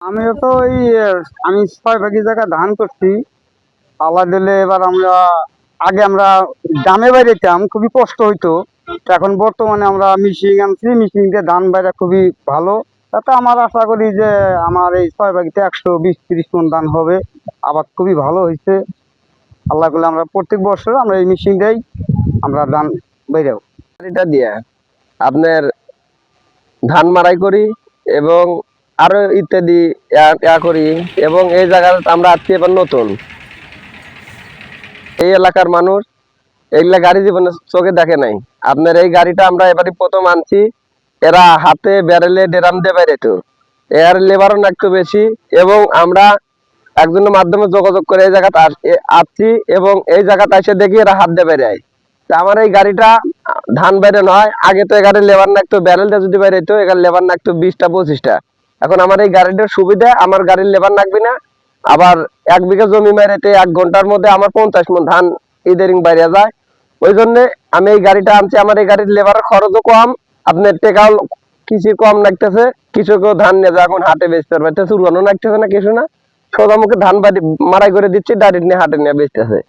আমিও তো আমি 6 ভাগি জায়গা ধান করছি। আল্লাহ দিলে এবার আগে আমরা গ্রামে বাইরেতাম, খুবই কষ্ট হইতো। তো এখন বর্তমানে আমরা মেশিন আনছি, মেশিন দিয়ে ধান বাইরা খুবই ভালো। তাতে আমার আশা করি যে আমার এই 6 ভাগিতে 120-30 মণ ধান হবে। আবাদ খুবই ভালো হয়েছে। আল্লাহ করলে আমরা প্রত্যেক বছর আমরা এই মেশিন দিয়েই আমরা ধান বাইরাও। এটা দিয়ে আপনার ধান মাড়াই করি এবং আরো ইত্যাদি ইয়া করি। এবং এই জায়গায় আমরা আছি এবার নতুন, এই এলাকার মানুষ এগুলা গাড়ি জীবনে চোখে দেখে নাই। আপনার এই গাড়িটা আমরা এবারই প্রথম আনছি। এরা হাতে ব্যারেলে ডেরাম দিয়ে বেরোতো, এর লেবারও একটু বেশি। এবং আমরা একজনের মাধ্যমে যোগাযোগ করে এই জায়গাতে আসছি এবং এই জায়গাতে এসে দেখি এরা হাত দিয়ে বেরোয়। তা আমার এই গাড়িটা ধান বেরো নয়, আগে তো এখানে লেবার না একটু ব্যারেলটা যদি বেরোতো, এখানে লেবার না একটু 20টা 25টা। এখন আমার এই গাড়িটার সুবিধা, আমার গাড়ির লেবার লাগবে না। আবার 1 বিঘা জমি মেরেতে 1 ঘন্টার মধ্যে আমার 50 মণ ধান ইদারিং বাইরে যায়। ওই জন্য আমি এই গাড়িটা আনছি। আমার এই গাড়ির লেবারের খরচও কম, আপনার টেকাও কিছু কম লাগতেছে। কৃষকও ধান নিয়ে যায় এখন হাটে বেচতে পারবে, চুরবানো লাগতেছে না কিছু না, সোজা মুখে ধান বাড়ি মারাই করে দিচ্ছি, ডাইরেক্ট নিয়ে হাটে নিয়ে বেচতেছে।